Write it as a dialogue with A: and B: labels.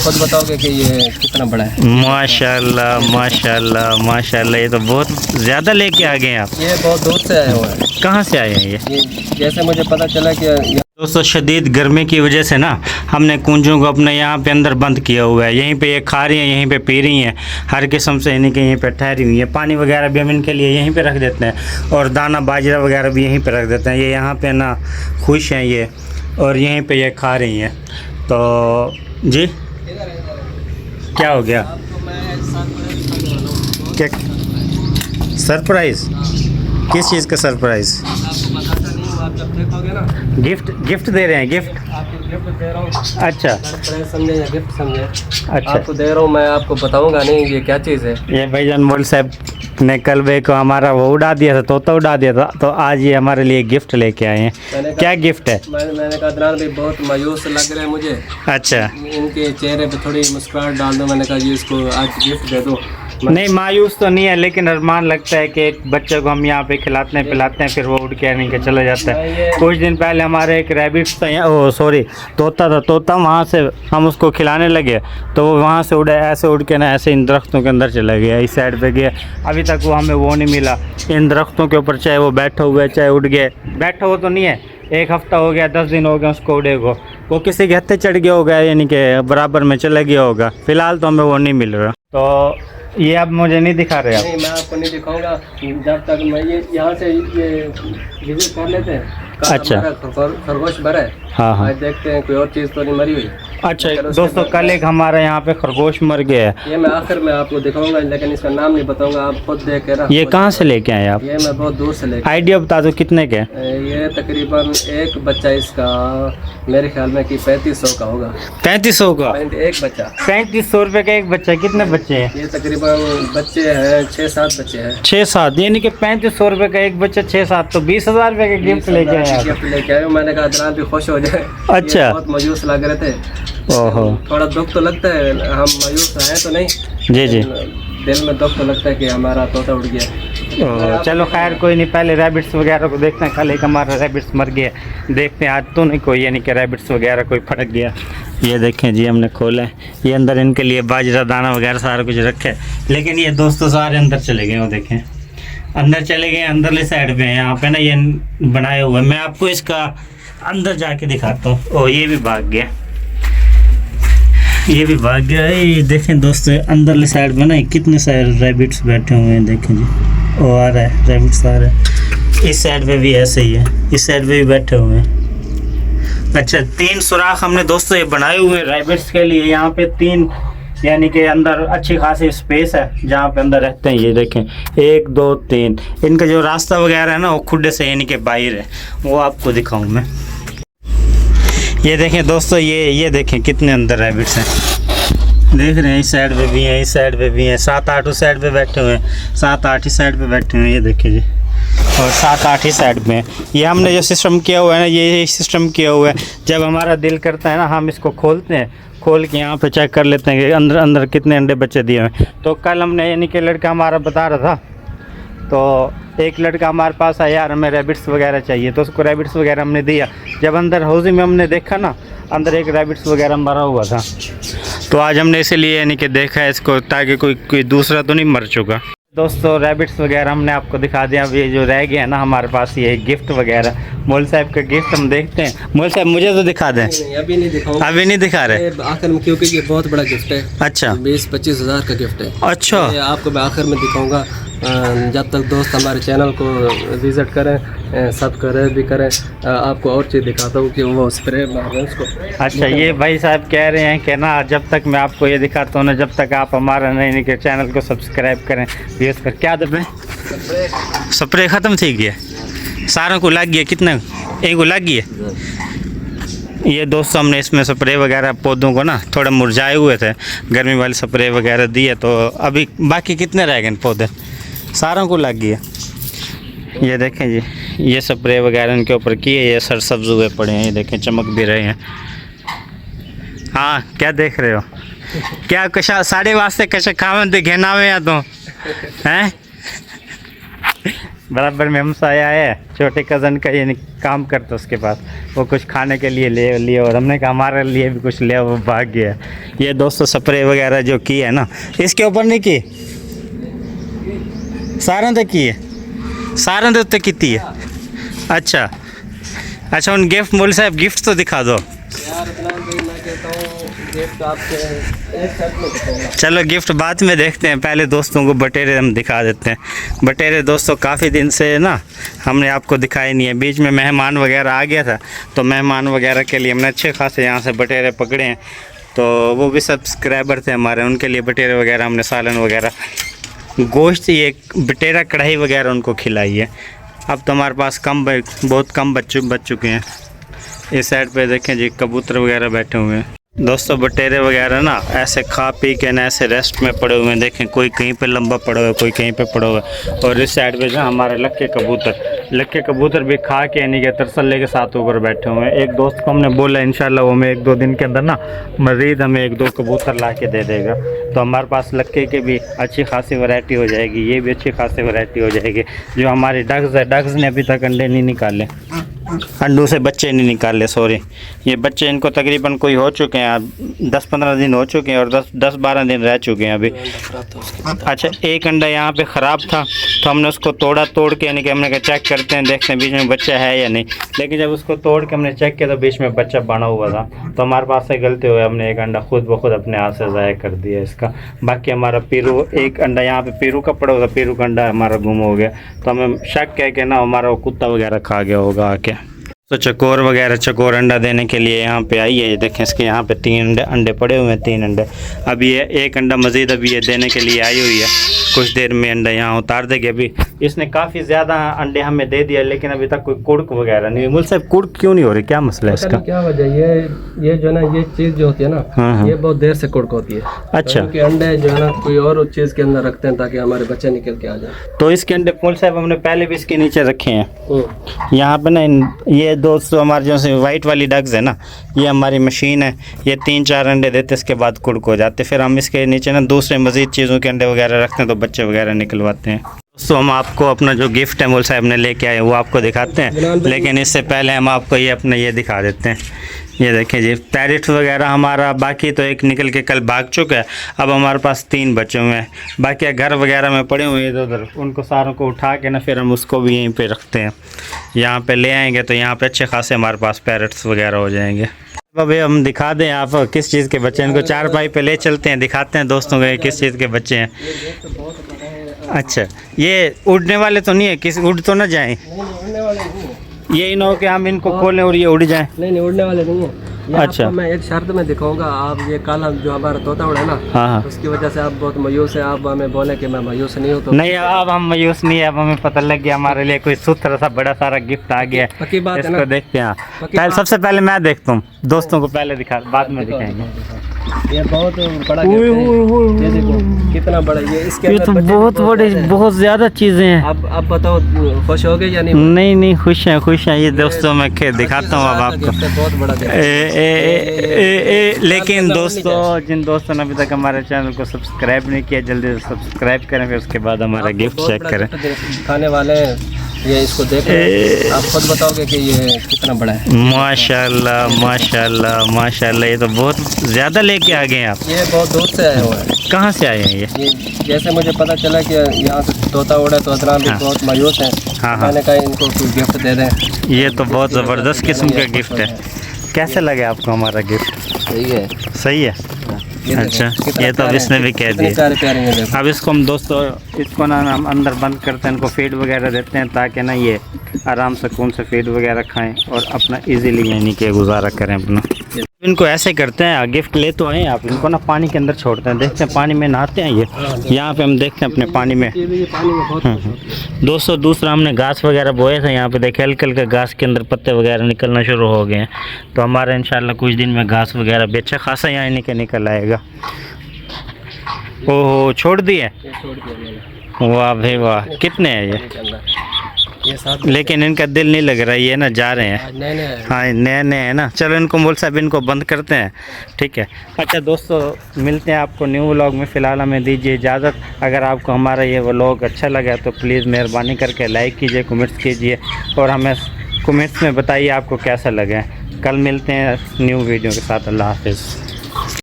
A: खुद बताओगे कि ये कितना बड़ा है।
B: माशाल्लाह माशाल्लाह माशाल्लाह, ये तो बहुत ज़्यादा लेके आ गए आप।
A: ये बहुत दूर से आया हुआ है।
B: कहाँ से आए हैं ये?
A: जैसे मुझे पता चला कि
B: दोस्तों शदीद गर्मी की वजह से ना हमने कूंजों को अपने यहाँ पे अंदर बंद किया हुआ है। यहीं पे ये खा रही हैं, यहीं पे पी रही हैं, हर किस्म से इन्हीं के यहीं पे ठहरी हुई है। पानी वगैरह भी हम इनके लिए यहीं पे रख देते हैं और दाना बाजरा वगैरह भी यहीं पे रख देते हैं। ये यहाँ पे ना खुश हैं ये, और यहीं पे ये खा रही हैं। तो जी क्या हो गया? क्या सरप्राइज़? किस चीज़ का सरप्राइज़? गिफ्ट दे रहे हैं? गिफ्ट
A: आपको गिफ्ट दे रहा हूँ।
B: अच्छा
A: समझे या गिफ्ट समझे?
B: अच्छा,
A: आपको दे रहा हूँ, मैं आपको बताऊंगा नहीं ये क्या चीज़ है।
B: ये भाईजान मौल साहब ने कल बे को हमारा वो उड़ा दिया था, तोता उड़ा दिया था, तो आज ये हमारे लिए गिफ्ट लेके आए हैं। क्या गिफ्ट है?
A: मैंने कहा अदनान भाई बहुत मायूस लग रहे हैं मुझे,
B: अच्छा,
A: इनके चेहरे पे थोड़ी मुस्कुराहट डाल दो। मैंने कहा ये इसको आज गिफ्ट दे दो।
B: नहीं मायूस तो नहीं है, लेकिन अरमान लगता है कि एक बच्चे को हम यहाँ पे खिलाते हैं पिलाते हैं, फिर वो उड़ के नहीं के चला जाता है। कुछ दिन पहले हमारे एक रैबिट्स था यहाँ, ओ सॉरी तोता था, तोता वहाँ से हम उसको खिलाने लगे तो वो वहाँ से उड़े, ऐसे उड़ के ना ऐसे इन दरख्तों के अंदर चला गया, इस साइड पे गया। अभी तक वो हमें वो नहीं मिला इन दरख्तों के ऊपर, चाहे वो बैठा हुआ है चाहे उड़ गए। बैठा हुआ तो नहीं है, 1 हफ्ता हो गया, 10 दिन हो गए उसको उड़े को, वो किसी के हत्थे चढ़ गया होगा, यानी कि बराबर में चला गया होगा। फ़िलहाल तो हमें वो नहीं मिल रहा। तो ये आप मुझे नहीं दिखा रहे आप?
A: नहीं मैं आपको नहीं दिखाऊंगा जब तक मैं ये यहाँ से ये विजिट कर लेते हैं।
B: अच्छा
A: खरगोश भरा है।
B: हाँ हाँ,
A: आज देखते हैं कोई और चीज़ तो नहीं मरी हुई।
B: अच्छा दोस्तों कल एक हमारे यहाँ पे खरगोश मर गया है।
A: ये मैं आखिर में आपको दिखाऊंगा, लेकिन इसका नाम नहीं बताऊंगा, आप खुद देख के ना।
B: ये कहाँ से लेके आए आप?
A: ये मैं बहुत दूर से लेके।
B: आइडिया बता दो कितने के?
A: ये तकरीबन एक बच्चा इसका मेरे ख्याल में कि 3500 का होगा।
B: 3500 का
A: एक बच्चा?
B: 3500 रुपये का एक बच्चा। कितने बच्चे हैं
A: ये? तकरीबन बच्चे हैं 6-7 बच्चे हैं।
B: 6-7, यानी कि 3500 रुपये का एक बच्चा, 6-7 तो 20,000 रुपये का गिफ्ट लेके आए आप।
A: गिफ्ट लेके आए। मैंने कहा अदनान भी खुश हो जाए।
B: अच्छा,
A: बहुत मायूस लग रहे थे।
B: ओहो,
A: थोड़ा दुख तो लगता है, हम मायूस हैं तो नहीं,
B: जी जी,
A: दिल में दुख तो लगता है कि हमारा तोता उड़ गया।
B: चलो खैर कोई नहीं, पहले रैबिट्स वगैरह को देखते हैं। कल एक हमारा रैबिट्स मर गया, देखते हैं आज तो नहीं कोई, यानी कि रैबिट्स वगैरह कोई फटक गया। ये देखें जी, हमने खोला है, ये अंदर इनके लिए बाजरा दाना वगैरह सारा कुछ रखा है, लेकिन ये दोस्तों सारे अंदर चले गए। वो देखें अंदर चले गए, अंदरले साइड पे यहाँ पे ना ये बनाए हुए। मैं आपको इसका अंदर जाके दिखाता हूँ। ओ ये भी भाग गया, ये भी भाग गया। ये देखें दोस्तों अंदरले साइड में ना कितने सारे रैबिट्स बैठे हुए हैं, देखें जी, वो आ रहा है, रैबिट्स आ रहा है। इस साइड पे भी ऐसे ही है, इस साइड पे भी बैठे हुए हैं। अच्छा 3 सुराख हमने दोस्तों ये बनाए हुए हैं रैबिट्स के लिए। यहाँ पे 3 यानी कि अंदर अच्छी खासी स्पेस है जहाँ पे अंदर रहते हैं। ये देखें 1 2 3, इनका जो रास्ता वगैरह है ना वो खुडे से यानी कि बाहर है, वो आपको दिखाऊँ मैं। ये देखें दोस्तों, ये देखें कितने अंदर रैबिट्स हैं, देख रहे हैं। इस साइड पे भी हैं, इस साइड पे भी हैं, 7-8 उस साइड पे बैठे हुए हैं, 7-8 इस साइड पे बैठे हुए हैं, ये देखिए जी, और 7-8 इस साइड में। ये हमने जो सिस्टम किया हुआ है ना, ये सिस्टम किया हुआ है, जब हमारा दिल करता है ना हम इसको खोलते हैं, खोल के यहाँ पे चेक कर लेते हैं कि अंदर अंदर कितने अंडे बच्चे दिए हुए। तो कल हमने यानी कि लड़का हमारा बता रहा था, तो एक लड़का हमारे पास आया, यार हमें रैबिट्स वगैरह चाहिए, तो उसको रैबिट्स वगैरह हमने दिया। जब अंदर हाउस में हमने देखा ना, अंदर एक रैबिट्स वगैरह मरा हुआ था, तो आज हमने इसीलिए यानी कि देखा है इसको, ताकि कोई दूसरा तो नहीं मर चुका। दोस्तों रैबिट्स वगैरह हमने आपको दिखा दिया। अब ये जो रह गया ना हमारे पास, ये गिफ्ट वगैरह, मौल साहब का गिफ्ट हम देखते हैं। मौल साहब मुझे तो दिखा दें।
A: अभी नहीं दिखाऊंगा, अभी
B: नहीं दिखा रहे
A: आखिर में, क्योंकि ये बहुत बड़ा गिफ्ट है। अच्छा 20-25 हज़ार का गिफ्ट है। अच्छा आपको मैं आखिर में दिखाऊंगा, जब तक दोस्त हमारे चैनल को विज़िट करें, सब्सक्राइब भी करें। आपको और चीज़ दिखाता हूँ कि वो स्प्रे उसको। अच्छा ये भाई साहब कह रहे हैं कि ना जब तक मैं आपको ये दिखाता हूँ ना, जब तक आप हमारा नहीं के चैनल को सब्सक्राइब करें, व्यूज़ पर क्या दबे। स्प्रे ख़त्म थी गया, सारों को लग गया, कितना एक को लग गया। ये दोस्तों हमने इसमें स्प्रे वगैरह पौधों को ना थोड़ा मुरझाए हुए थे, गर्मी वाले स्प्रे वगैरह दिए, तो अभी बाकी कितने रह गए पौधे, सारों को लग गया। ये देखें जी, ये स्प्रे वगैरह इनके ऊपर किए, ये सरसब्ज हुए पड़े हैं, ये देखें चमक भी रहे हैं। हाँ क्या देख रहे हो, क्या कशा साढ़े वास्ते कशा खावन थे घेना में या तो हैं
B: बराबर में हमसाया है, छोटे कज़न का ये काम करता उसके पास, वो कुछ खाने के लिए ले लिए और हमने कहा हमारे लिए भी कुछ ले, वो भाग गया। ये दोस्तों स्प्रे वगैरह जो की है ना, इसके ऊपर नहीं की, सारे तक की है, सारे दे उत्ते की है। अच्छा अच्छा, उन गिफ्ट मौलवी साहब गिफ्ट तो दिखा दो
A: यार। मैं कहता हूँ गिफ्ट आपके एक सेट में दिखाऊंगा।
B: चलो गिफ्ट बाद में देखते हैं, पहले दोस्तों को बटेरे हम दिखा देते हैं। बटेरे दोस्तों काफ़ी दिन से ना हमने आपको दिखाए नहीं है, बीच में मेहमान वगैरह आ गया था, तो मेहमान वगैरह के लिए हमने अच्छे खासे यहाँ से बटेरे पकड़े हैं, तो वो भी सब्सक्राइबर थे हमारे, उनके लिए बटेरे वगैरह हमने सालन वगैरह, गोश्त, ये बटेरा कढ़ाई वगैरह उनको खिलाई है। अब तो हमारे पास बहुत कम बच चुके हैं। इस साइड पे देखें जी कबूतर वगैरह बैठे हुए हैं। दोस्तों बटेरे वगैरह ना ऐसे खा पी के ना ऐसे रेस्ट में पड़े हुए हैं, देखें कोई कहीं पे लंबा पड़ा हुआ है, कोई कहीं पे पड़ा हुआ है। और इस साइड पे जो हमारे लक्के कबूतर भी खा के यानी कि तरसल्ले के साथ ऊपर बैठे हुए हैं। एक दोस्त को हमने बोला इंशाल्लाह वो हमें 1-2 दिन के अंदर ना मज़ीद हमें 1-2 कबूतर ला के दे देगा, तो हमारे पास लक्के की भी अच्छी खासी वैरायटी हो जाएगी, ये भी अच्छी खासी वैरायटी हो जाएगी। जो हमारी डग्स है, डग्स ने अभी तक अंडे नहीं निकाले, अंडों से बच्चे नहीं निकाले, सॉरी, ये बच्चे इनको तकरीबन कोई हो चुके हैं, 10-15 दिन हो चुके हैं और 10-12 दिन रह चुके हैं अभी। अच्छा, एक अंडा यहाँ पे ख़राब था तो हमने उसको तोड़ के यानी कि हमने कहा चेक करते हैं, देखते हैं बीच में बच्चा है या नहीं, लेकिन जब उसको तोड़ के हमने चेक किया तो बीच में बच्चा बना हुआ था, तो हमारे पास से गलती हुई, हमने एक अंडा खुद ब खुद अपने हाथ से ज़ाया कर दिया इसका। बाकी हमारा पीरू, एक अंडा यहाँ पे पीरू का पड़ा हुआ था, पीरू का अंडा हमारा गुम हो गया, तो हमें शक है कि ना हमारा वो कुत्ता वगैरह खा गया होगा आके। तो चकोर अंडा देने के लिए यहाँ पे आई है, ये देखें इसके यहाँ पे 3 अंडे पड़े हुए हैं, 3 अंडे। अभी ये एक अंडा मज़ीद अभी ये देने के लिए आई हुई है, कुछ देर में अंडा यहाँ उतार देगी। अभी इसने काफ़ी ज़्यादा अंडे हमें दे दिया, लेकिन अभी तक कोई कुड़क वगैरह नहीं। मुझ से कुड़क क्यों नहीं हो रही, क्या मसला है इसका?
A: क्या वजह, ये जो है ना, ये चीज़ जो होती है ना,
B: हाँ।
A: ये बहुत देर से कुड़क होती है।
B: अच्छा,
A: क्योंकि अंडे जो है ना कोई और चीज़ के अंदर रखते हैं ताकि हमारे बच्चे निकल के आ जाए।
B: तो इसके अंडे पुल साहब हमने पहले भी इसके नीचे रखे हैं यहाँ पे ना। ये दोस्तों हमारे जो वाइट वाली डग्स है ना, ये हमारी मशीन है, ये 3-4 अंडे देते, इसके बाद कुड़क हो जाते, फिर हम इसके नीचे ना दूसरे मज़ीद चीज़ों के अंडे वगैरह रखते हैं, तो बच्चे वगैरह निकलवाते हैं। दोस्तों हम आपको अपना जो गिफ्ट है मौलवी साहब ने लेके आए वो आपको दिखाते हैं, लेकिन इससे पहले हम आपको ये अपना ये दिखा देते हैं। ये देखें जी, पैरेट वगैरह हमारा बाकी तो एक निकल के कल भाग चुका है, अब हमारे पास 3 बचे हुए हैं, बाकी घर वगैरह में पड़े हुए हैं इधर उधर, उनको सारों को उठा के ना फिर हम उसको भी यहीं पे रखते हैं, यहाँ पे ले आएंगे तो यहाँ पे अच्छे खासे हमारे पास पैरेट्स वगैरह हो जाएंगे। अभी हम दिखा दें आप किस चीज़ के बच्चे हैं, इनको 4 पे ले चलते हैं, दिखाते हैं दोस्तों को किस चीज़ के बच्चे हैं। अच्छा, ये उड़ने वाले तो नहीं है, किसी उड़ तो ना जाएं?
A: उड़ने वाले नहीं है,
B: ये ना हो कि हम इनको खोलें और ये उड़ जाएं?
A: नहीं उड़ने वाले नहीं है।
B: अच्छा,
A: मैं एक शर्त में दिखाऊंगा, आप ये काला जो हमारा तोता उड़ा है ना,
B: हाँ,
A: उसकी वजह से आप बहुत मायूस है, आप हमें बोले कि मैं मायूस नहीं हूँ, तो
B: नहीं अब हम मायूस नहीं है, अब हमें पता लग गया हमारे लिए कोई सुथरा सा बड़ा सारा गिफ्ट आ गया।
A: पक्की बात है ना?
B: इसको देखते हैं, पहले सबसे पहले मैं देखता हूँ, दोस्तों को पहले दिखा, बाद में दिखाएंगे।
A: ये बहुत बड़ा गिफ्ट है, ये देखो कितना बड़ा, ये इसके
B: ये तो बहुत बड़ी, बहुत ज्यादा चीजें हैं।
A: अब बताओ खुश हो गए या नहीं?
B: नहीं खुश हैं। ये दोस्तों मैं दिखाता हूँ अब आपको,
A: बहुत बड़ा
B: लेकिन दोस्तों जिन दोस्तों ने अभी तक हमारे चैनल को सब्सक्राइब नहीं किया, जल्दी से सब्सक्राइब करें, फिर उसके बाद हमारा गिफ्ट चेक करें।
A: खाने वाले ये इसको देख आप खुद बताओगे कि ये कितना बड़ा है।
B: माशाल्लाह माशाल्लाह माशाल्लाह, ये तो बहुत ज़्यादा लेके आ गए हैं आप।
A: ये बहुत दूर से आए हुए हैं।
B: कहाँ से आए हैं ये?
A: जैसे मुझे पता चला कि यहाँ से तोता उड़ा तो अदरान भी बहुत मायूस है, मैंने कहा इनको कुछ गिफ्ट दे दें।
B: ये तो बहुत ज़बरदस्त किस्म का गिफ्ट है। कैसे लगे आपको हमारा गिफ्ट?
A: सही है,
B: सही है। अच्छा, ये तो अब इसने भी कह दिया। अब इसको हम दोस्तों इसको ना हम अंदर बंद करते हैं, इनको फीड वगैरह देते हैं ताकि ना ये आराम से कौन से फीड वगैरह खाएं और अपना इजीली यानी कि गुजारा करें अपना। इनको ऐसे करते हैं, गिफ्ट ले तो आए आप, इनको ना पानी के अंदर छोड़ते हैं, देखते हैं पानी में नहाते हैं ये, यहाँ पे हम देखते हैं अपने पानी में। दोस्तों दूसरा हमने घास वगैरह बोए थे, यहाँ पे देखे हल्के हल्के घास के अंदर पत्ते वगैरह निकलना शुरू हो गए हैं, तो हमारा इंशाल्लाह कुछ दिन में घास वगैरह भी अच्छा खासा यहाँ निकल आएगा। ओहो, छोड़ दिए? वाह भाई वाह, कितने हैं ये?
A: ये साथ
B: लेकिन इनका दिल नहीं लग रहा, ये ना जा रहे हैं।
A: नए नए हैं।
B: हाँ नए नए हैं ना। चलो इनको मोल साहब इनको बंद करते हैं, ठीक है। अच्छा दोस्तों मिलते हैं आपको न्यू व्लॉग में, फ़िलहाल हमें दीजिए इजाज़त। अगर आपको हमारा ये व्लॉग अच्छा लगा तो प्लीज़ मेहरबानी करके लाइक कीजिए, कमेंट्स कीजिए और हमें कमेंट्स में बताइए आपको कैसा लगा। कल मिलते हैं न्यू वीडियो के साथ। अल्लाह हाफिज़।